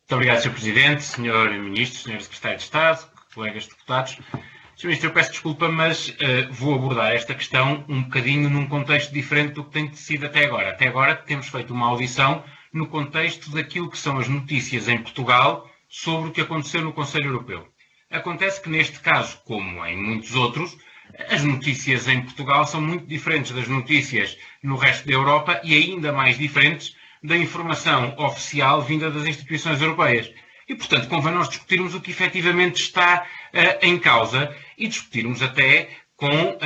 Muito obrigado, Sr. Presidente, Sr. Ministro, Sr. Secretário de Estado, colegas deputados. Sr. Ministro, eu peço desculpa, mas vou abordar esta questão um bocadinho num contexto diferente do que tem sido até agora. Até agora temos feito uma audição no contexto daquilo que são as notícias em Portugal sobre o que aconteceu no Conselho Europeu. Acontece que neste caso, como em muitos outros, as notícias em Portugal são muito diferentes das notícias no resto da Europa e ainda mais diferentes da informação oficial vinda das instituições europeias. E, portanto, convém nós discutirmos o que efetivamente está em causa e discutirmos até com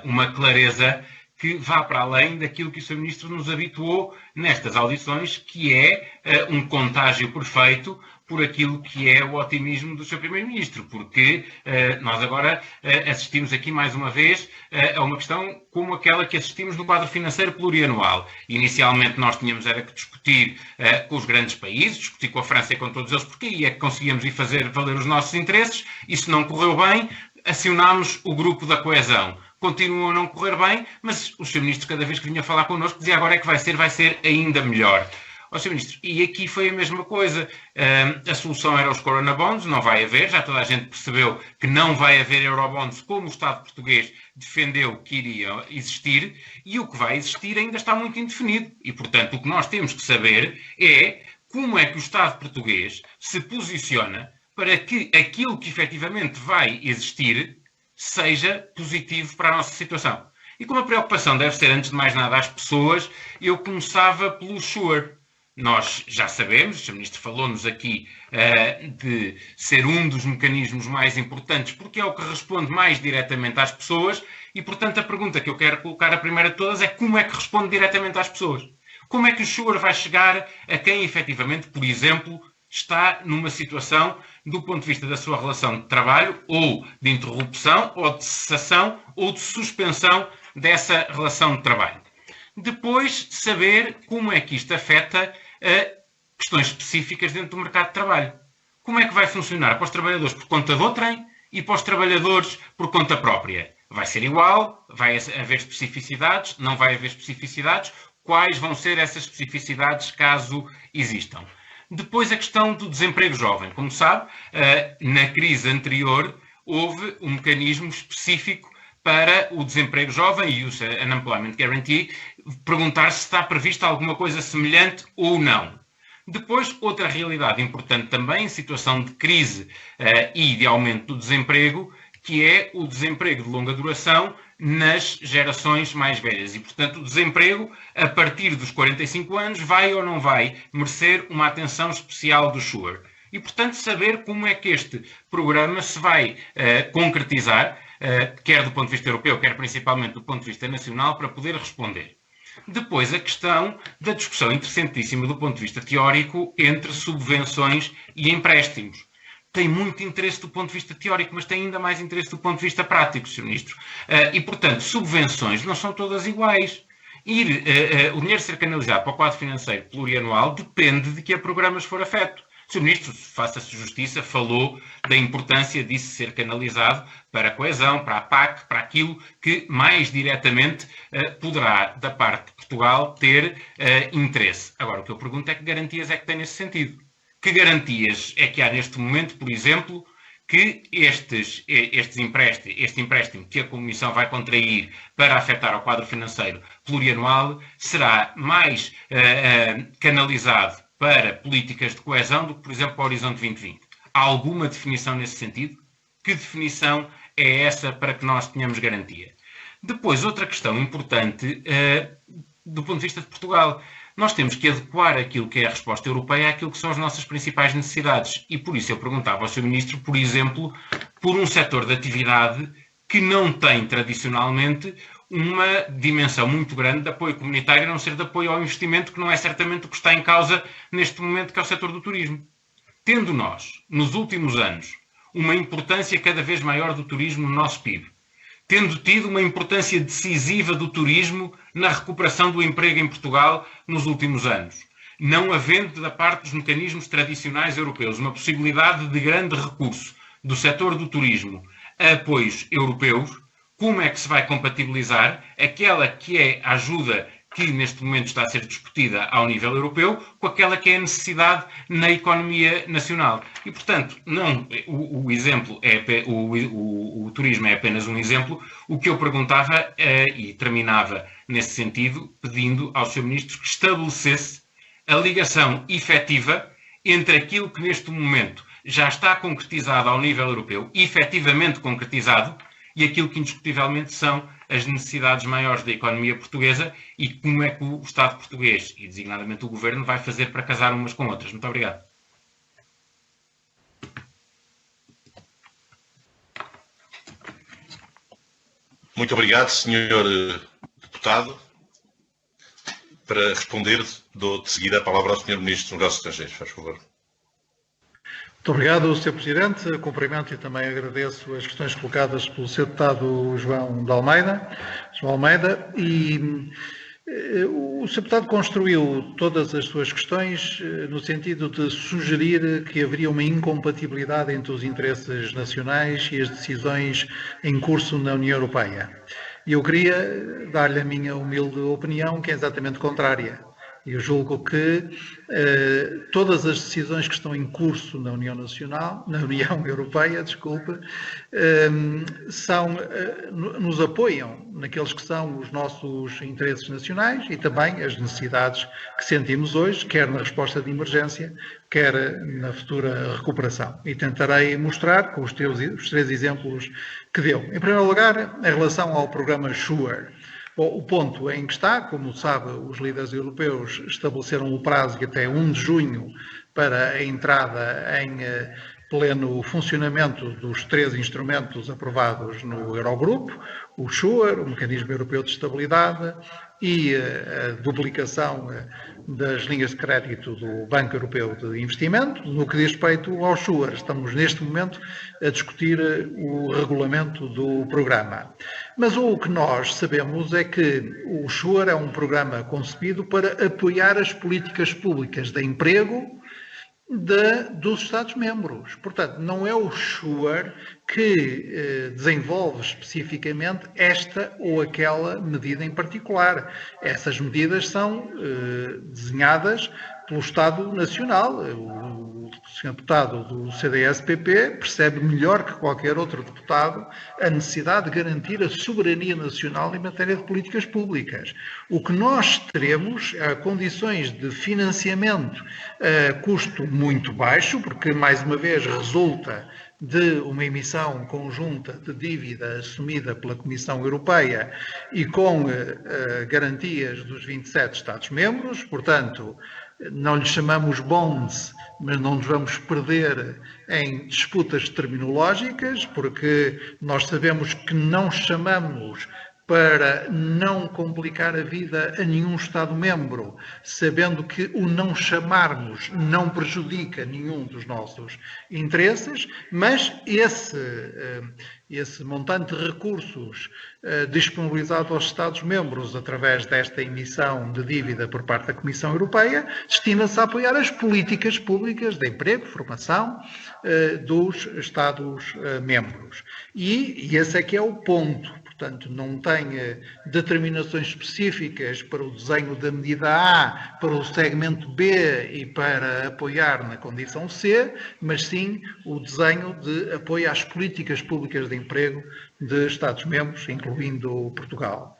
uma clareza que vá para além daquilo que o Sr. Ministro nos habituou nestas audições, que é um contágio perfeito por aquilo que é o otimismo do Sr. Primeiro-Ministro, porque nós agora assistimos aqui mais uma vez a uma questão como aquela que assistimos no quadro financeiro plurianual. Inicialmente nós tínhamos era que discutir com os grandes países, discutir com a França e com todos eles, porque aí é que conseguíamos ir fazer valer os nossos interesses. Isso não correu bem, acionámos o grupo da coesão. Continuam a não correr bem, mas o Sr. Ministro, cada vez que vinha falar connosco, dizia agora é que vai ser ainda melhor. Ó, Sr. Ministro, e aqui foi a mesma coisa. A solução era os Corona Bonds, não vai haver, já toda a gente percebeu que não vai haver Eurobonds como o Estado português defendeu que iria existir, e o que vai existir ainda está muito indefinido. E, portanto, o que nós temos que saber é como é que o Estado português se posiciona para que aquilo que efetivamente vai existir seja positivo para a nossa situação. E como a preocupação deve ser, antes de mais nada, às pessoas, eu começava pelo SURE. Nós já sabemos, o Sr. Ministro falou-nos aqui de ser um dos mecanismos mais importantes, porque é o que responde mais diretamente às pessoas, e, portanto, a pergunta que eu quero colocar a primeira de todas é como é que responde diretamente às pessoas? Como é que o SURE vai chegar a quem, efetivamente, por exemplo, está numa situação, do ponto de vista da sua relação de trabalho, ou de interrupção, ou de cessação, ou de suspensão dessa relação de trabalho? Depois, saber como é que isto afeta questões específicas dentro do mercado de trabalho. Como é que vai funcionar para os trabalhadores por conta de outrem e para os trabalhadores por conta própria? Vai ser igual? Vai haver especificidades? Não vai haver especificidades? Quais vão ser essas especificidades caso existam? Depois, a questão do desemprego jovem. Como sabe, na crise anterior houve um mecanismo específico para o desemprego jovem e o Unemployment Guarantee, perguntar se está prevista alguma coisa semelhante ou não. Depois, outra realidade importante também, em situação de crise e de aumento do desemprego, que é o desemprego de longa duração nas gerações mais velhas. E, portanto, o desemprego, a partir dos 45 anos, vai ou não vai merecer uma atenção especial do SURE. E, portanto, saber como é que este programa se vai concretizar, quer do ponto de vista europeu, quer principalmente do ponto de vista nacional, para poder responder. Depois, a questão da discussão interessantíssima do ponto de vista teórico entre subvenções e empréstimos. Tem muito interesse do ponto de vista teórico, mas tem ainda mais interesse do ponto de vista prático, Sr. Ministro. E, portanto, subvenções não são todas iguais. O dinheiro ser canalizado para o quadro financeiro plurianual depende de que a programas for afeto. O Sr. Ministro, faça-se justiça, falou da importância disso ser canalizado para a coesão, para a PAC, para aquilo que mais diretamente poderá, da parte de Portugal, ter interesse. Agora, o que eu pergunto é que garantias é que tem nesse sentido? Que garantias é que há neste momento, por exemplo, que este empréstimo que a Comissão vai contrair para afetar ao quadro financeiro plurianual será mais canalizado para políticas de coesão do que, por exemplo, para o Horizonte 2020. Há alguma definição nesse sentido? Que definição é essa para que nós tenhamos garantia? Depois, outra questão importante do ponto de vista de Portugal. Nós temos que adequar aquilo que é a resposta europeia àquilo que são as nossas principais necessidades. E por isso eu perguntava ao Sr. Ministro, por exemplo, por um setor de atividade que não tem tradicionalmente uma dimensão muito grande de apoio comunitário, a não ser de apoio ao investimento, que não é certamente o que está em causa neste momento, que é o setor do turismo. Tendo nós, nos últimos anos, uma importância cada vez maior do turismo no nosso PIB, tendo tido uma importância decisiva do turismo na recuperação do emprego em Portugal nos últimos anos, não havendo da parte dos mecanismos tradicionais europeus uma possibilidade de grande recurso do setor do turismo a apoios europeus, como é que se vai compatibilizar aquela que é a ajuda que neste momento está a ser discutida ao nível europeu com aquela que é a necessidade na economia nacional. E, portanto, não, o exemplo o turismo é apenas um exemplo. O que eu perguntava e terminava nesse sentido, pedindo ao Sr. Ministro que estabelecesse a ligação efetiva entre aquilo que neste momento já está concretizado ao nível europeu, efetivamente concretizado, e aquilo que indiscutivelmente são as necessidades maiores da economia portuguesa e como é que o Estado português, e designadamente o Governo, vai fazer para casar umas com outras. Muito obrigado. Muito obrigado, Sr. Deputado. Para responder, dou de seguida a palavra ao Sr. Ministro dos Negócios Estrangeiros, faz favor. Muito obrigado, Sr. Presidente. Cumprimento e também agradeço as questões colocadas pelo Sr. Deputado João Almeida. E o Sr. Deputado construiu todas as suas questões no sentido de sugerir que haveria uma incompatibilidade entre os interesses nacionais e as decisões em curso na União Europeia. E eu queria dar-lhe a minha humilde opinião, que é exatamente contrária. Eu julgo que todas as decisões que estão em curso na União Europeia, nos apoiam naqueles que são os nossos interesses nacionais e também as necessidades que sentimos hoje, quer na resposta de emergência, quer na futura recuperação. E tentarei mostrar com os três exemplos que deu. Em primeiro lugar, em relação ao programa SURE. Bom, o ponto em que está, como sabe, os líderes europeus estabeleceram o prazo de até 1 de junho para a entrada em pleno funcionamento dos 3 instrumentos aprovados no Eurogrupo, o SURE, o Mecanismo Europeu de Estabilidade e a duplicação das linhas de crédito do Banco Europeu de Investimento. No que diz respeito ao SURE, estamos neste momento a discutir o regulamento do programa. Mas o que nós sabemos é que o SURE é um programa concebido para apoiar as políticas públicas de emprego dos Estados-membros. Portanto, não é o SURE que desenvolve especificamente esta ou aquela medida em particular. Essas medidas são desenhadas pelo Estado Nacional. O Sr. Deputado do CDS-PP percebe melhor que qualquer outro deputado a necessidade de garantir a soberania nacional em matéria de políticas públicas. O que nós teremos é condições de financiamento a custo muito baixo, porque, mais uma vez, resulta de uma emissão conjunta de dívida assumida pela Comissão Europeia e com garantias dos 27 Estados-membros. Portanto, não lhe chamamos bonds, mas não nos vamos perder em disputas terminológicas, porque nós sabemos que não chamamos para não complicar a vida a nenhum Estado-membro, sabendo que o não chamarmos não prejudica nenhum dos nossos interesses, mas esse montante de recursos disponibilizado aos Estados-membros através desta emissão de dívida por parte da Comissão Europeia destina-se a apoiar as políticas públicas de emprego, formação dos Estados-membros. E esse é que é o ponto. Portanto, não tem determinações específicas para o desenho da medida A, para o segmento B e para apoiar na condição C, mas sim o desenho de apoio às políticas públicas de emprego de Estados-membros, incluindo Portugal.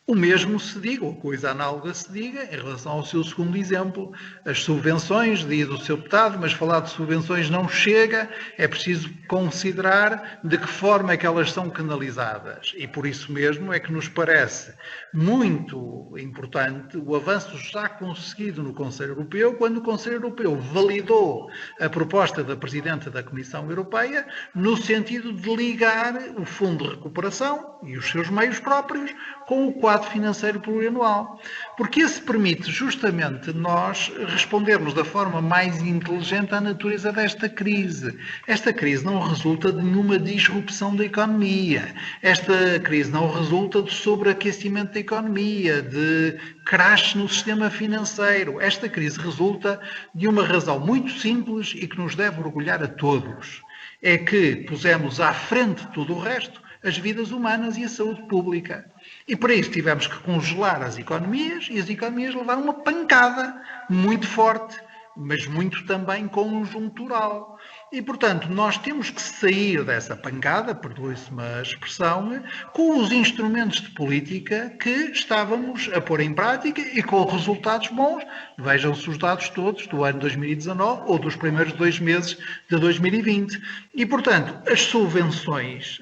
O mesmo se diga, ou coisa análoga se diga, em relação ao seu segundo exemplo, as subvenções, dia do seu deputado, mas falar de subvenções não chega, é preciso considerar de que forma é que elas são canalizadas. E por isso mesmo é que nos parece muito importante o avanço já conseguido no Conselho Europeu, quando o Conselho Europeu validou a proposta da Presidente da Comissão Europeia, no sentido de ligar o Fundo de Recuperação e os seus meios próprios com o quadro financeiro plurianual. Porque esse permite justamente nós respondermos da forma mais inteligente à natureza desta crise. Esta crise não resulta de nenhuma disrupção da economia. Esta crise não resulta de sobreaquecimento da economia, de crash no sistema financeiro. Esta crise resulta de uma razão muito simples e que nos deve orgulhar a todos. É que pusemos à frente de tudo o resto as vidas humanas e a saúde pública. E para isso tivemos que congelar as economias, e as economias levaram uma pancada muito forte, mas muito também conjuntural. E, portanto, nós temos que sair dessa pancada, perdoe-se-me a expressão, com os instrumentos de política que estávamos a pôr em prática e com resultados bons. Vejam-se os dados todos do ano 2019 ou dos primeiros 2 meses de 2020. E, portanto, as subvenções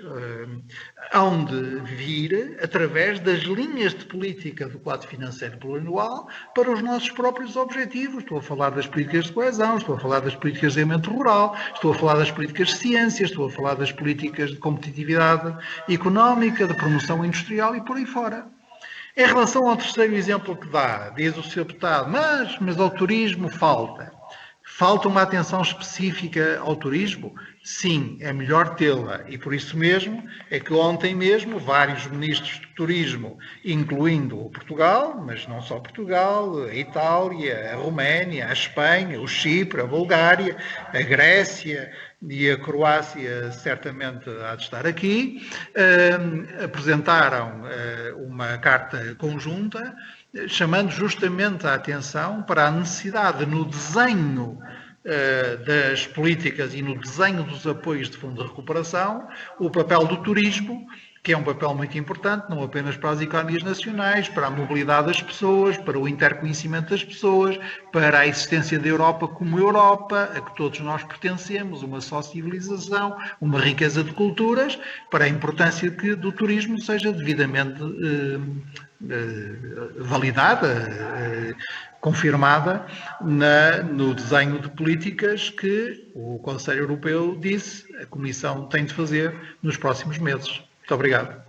hão de vir através das linhas de política do quadro financeiro plurianual para os nossos próprios objetivos. Estou a falar das políticas de coesão, estou a falar das políticas de desenvolvimento rural, estou a falar das políticas de ciência, estou a falar das políticas de competitividade económica, de promoção industrial e por aí fora. Em relação ao terceiro exemplo que dá, diz o Sr. Deputado, mas ao turismo falta. Falta uma atenção específica ao turismo? Sim, é melhor tê-la. E por isso mesmo é que ontem mesmo vários ministros de turismo, incluindo o Portugal, mas não só Portugal, a Itália, a Roménia, a Espanha, o Chipre, a Bulgária, a Grécia e a Croácia certamente há de estar aqui, apresentaram uma carta conjunta chamando justamente a atenção para a necessidade no desenho das políticas e no desenho dos apoios de fundo de recuperação, o papel do turismo, que é um papel muito importante, não apenas para as economias nacionais, para a mobilidade das pessoas, para o interconhecimento das pessoas, para a existência da Europa como Europa, a que todos nós pertencemos, uma só civilização, uma riqueza de culturas, para a importância do turismo seja devidamente validada, confirmada no desenho de políticas que o Conselho Europeu disse a Comissão tem de fazer nos próximos meses. Muito obrigado.